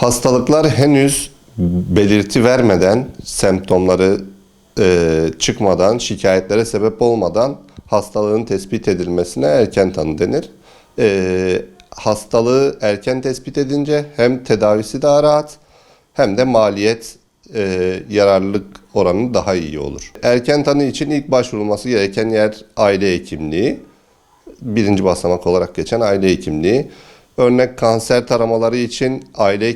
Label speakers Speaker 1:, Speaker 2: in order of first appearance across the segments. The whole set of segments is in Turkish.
Speaker 1: Hastalıklar henüz belirti vermeden, semptomları çıkmadan, şikayetlere sebep olmadan hastalığın tespit edilmesine erken tanı denir. Hastalığı erken tespit edince hem tedavisi daha rahat hem de maliyet yararlılık oranı daha iyi olur. Erken tanı için ilk başvurulması gereken yer aile hekimliği. Birinci basamak olarak geçen aile hekimliği. Örnek kanser taramaları için aile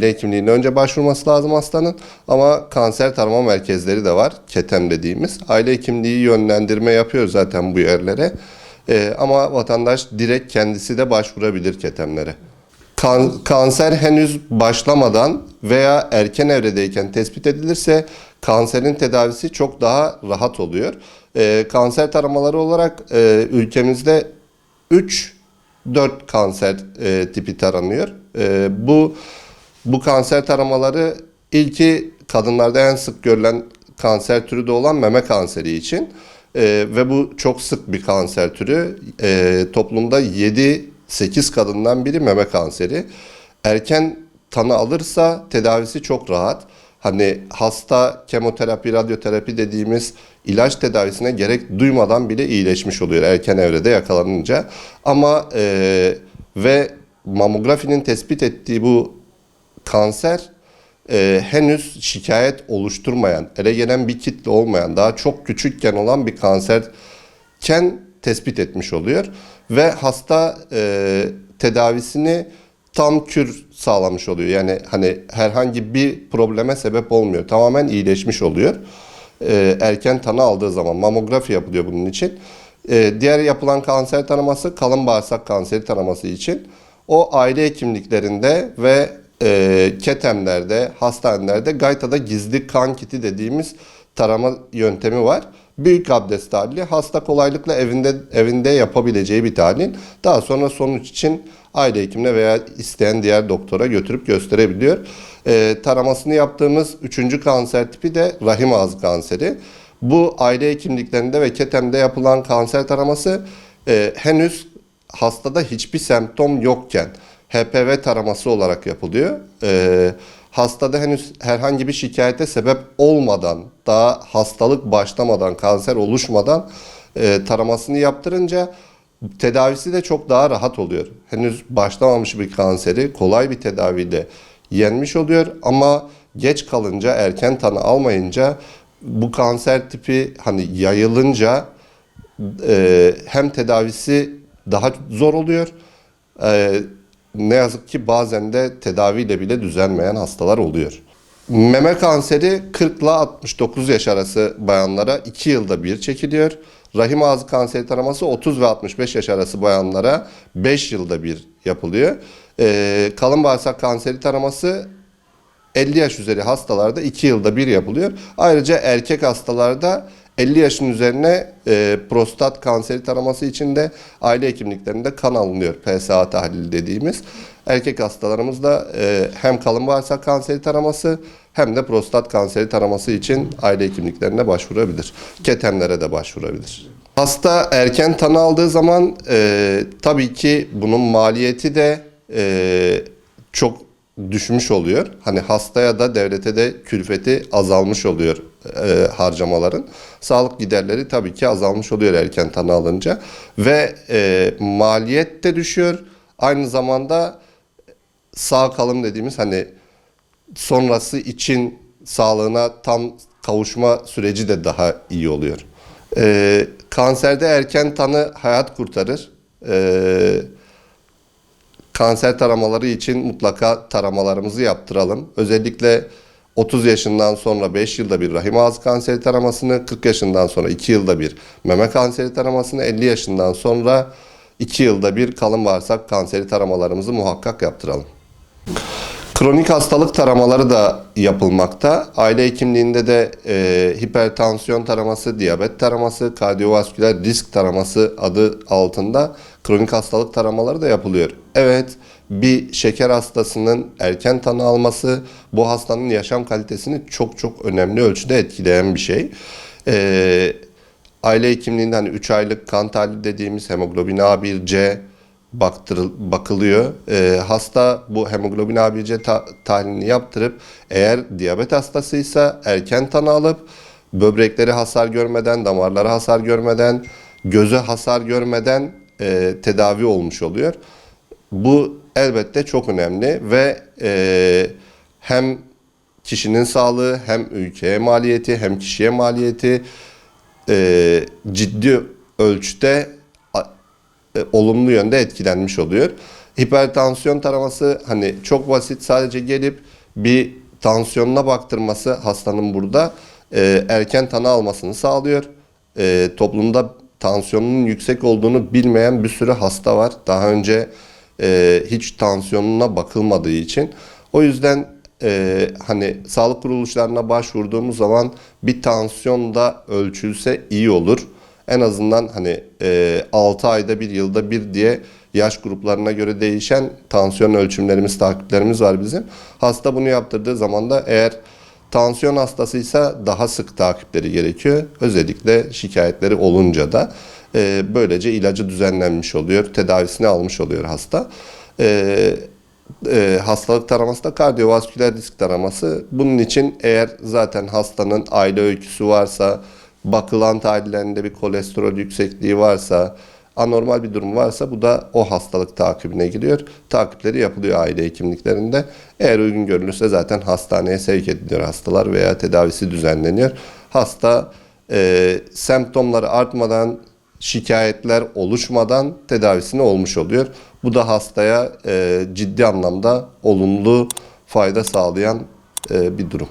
Speaker 1: hekimliğine önce başvurması lazım hastanın. Ama kanser tarama merkezleri de var. KETEM dediğimiz. Aile hekimliği yönlendirme yapıyor zaten bu yerlere. Ama vatandaş direkt kendisi de başvurabilir KETEM'lere. Kanser henüz başlamadan veya erken evredeyken tespit edilirse kanserin tedavisi çok daha rahat oluyor. Kanser taramaları olarak ülkemizde 3-4 kanser tipi taranıyor. Bu kanser taramaları ilki kadınlarda en sık görülen kanser türü de olan meme kanseri için ve bu çok sık bir kanser türü. Toplumda 7-8 kadından biri meme kanseri. Erken tanı alırsa tedavisi çok rahat. Hani hasta kemoterapi, radyoterapi dediğimiz ilaç tedavisine gerek duymadan bile iyileşmiş oluyor erken evrede yakalanınca. Ama ve mamografinin tespit ettiği bu kanser henüz şikayet oluşturmayan, ele gelen bir kitle olmayan, daha çok küçükken olan bir kanserken tespit etmiş oluyor. Ve hasta tedavisini tam kür sağlamış oluyor. Yani hani herhangi bir probleme sebep olmuyor. Tamamen iyileşmiş oluyor. Erken tanı aldığı zaman mamografi yapılıyor bunun için. Diğer yapılan kanser taraması kalın bağırsak kanseri taraması için. O aile hekimliklerinde ve KETEM'lerde, hastanelerde Gayta'da gizli kan kiti dediğimiz tarama yöntemi var. Büyük abdest tahlili hasta kolaylıkla evinde yapabileceği bir tahlil. Daha sonra sonuç için aile hekimine veya isteyen diğer doktora götürüp gösterebiliyor. Taramasını yaptığımız 3. kanser tipi de rahim ağzı kanseri. Bu aile hekimliklerinde ve KETEM'de yapılan kanser taraması henüz hastada hiçbir semptom yokken HPV taraması olarak yapılıyor. Hastada henüz herhangi bir şikayete sebep olmadan, daha hastalık başlamadan, kanser oluşmadan taramasını yaptırınca tedavisi de çok daha rahat oluyor. Henüz başlamamış bir kanseri kolay bir tedaviyle yenmiş oluyor ama geç kalınca, erken tanı almayınca bu kanser tipi hani yayılınca hem tedavisi daha zor oluyor. Ne yazık ki bazen de tedaviyle bile düzelmeyen hastalar oluyor. Meme kanseri 40 ile 69 yaş arası bayanlara 2 yılda bir çekiliyor. Rahim ağzı kanseri taraması 30 ve 65 yaş arası bayanlara 5 yılda bir yapılıyor. Kalın bağırsak kanseri taraması 50 yaş üzeri hastalarda 2 yılda bir yapılıyor. Ayrıca erkek hastalarda 50 yaşın üzerine prostat kanseri taraması için de aile hekimliklerinde kan alınıyor. PSA tahlili dediğimiz. Erkek hastalarımız da hem kalın bağırsak kanseri taraması hem de prostat kanseri taraması için aile hekimliklerine başvurabilir. KETEM'lere de başvurabilir. Hasta erken tanı aldığı zaman tabii ki bunun maliyeti de çok düşmüş oluyor. Hani hastaya da devlete de külfeti azalmış oluyor harcamaların. Sağlık giderleri tabii ki azalmış oluyor erken tanı alınca. Ve maliyet de düşüyor. Aynı zamanda sağ kalım dediğimiz hani sonrası için sağlığına tam kavuşma süreci de daha iyi oluyor. Kanserde erken tanı hayat kurtarır. Kanser taramaları için mutlaka taramalarımızı yaptıralım. Özellikle 30 yaşından sonra 5 yılda bir rahim ağzı kanseri taramasını, 40 yaşından sonra 2 yılda bir meme kanseri taramasını, 50 yaşından sonra 2 yılda bir kalın bağırsak kanseri taramalarımızı muhakkak yaptıralım. Kronik hastalık taramaları da yapılmakta. Aile hekimliğinde de hipertansiyon taraması, diyabet taraması, kardiyovasküler risk taraması adı altında kronik hastalık taramaları da yapılıyor. Evet, bir şeker hastasının erken tanı alması bu hastanın yaşam kalitesini çok önemli ölçüde etkileyen bir şey. Aile hekimliğinde hani 3 aylık kan tahlili dediğimiz hemoglobin A1C, bakılıyor. Hasta bu hemoglobin ABC tahlilini yaptırıp eğer diyabet hastasıysa erken tanı alıp böbrekleri hasar görmeden, damarlara hasar görmeden, göze hasar görmeden tedavi olmuş oluyor. Bu elbette çok önemli ve hem kişinin sağlığı hem ülkeye maliyeti hem kişiye maliyeti ciddi ölçüde olumlu yönde etkilenmiş oluyor. Hipertansiyon taraması hani çok basit, sadece gelip bir tansiyonuna baktırması hastanın burada erken tanı almasını sağlıyor. Toplumda tansiyonunun yüksek olduğunu bilmeyen bir sürü hasta var. Daha önce hiç tansiyonuna bakılmadığı için. O yüzden hani sağlık kuruluşlarına başvurduğumuz zaman bir tansiyon da ölçülse iyi olur. En azından hani 6 ayda bir, yılda bir diye yaş gruplarına göre değişen tansiyon ölçümlerimiz, takiplerimiz var bizim. Hasta bunu yaptırdığı zaman da eğer tansiyon hastasıysa daha sık takipleri gerekiyor. Özellikle şikayetleri olunca da böylece ilacı düzenlenmiş oluyor, tedavisini almış oluyor hasta. Hastalık taraması da kardiyovasküler risk taraması. Bunun için eğer zaten hastanın aile öyküsü varsa, bakılan tahlillerinde bir kolesterol yüksekliği varsa, anormal bir durum varsa bu da o hastalık takibine giriyor. Takipleri yapılıyor aile hekimliklerinde. Eğer uygun görülürse zaten hastaneye sevk ediliyor hastalar veya tedavisi düzenleniyor. Hasta semptomları artmadan, şikayetler oluşmadan tedavisine olmuş oluyor. Bu da hastaya ciddi anlamda olumlu fayda sağlayan bir durum.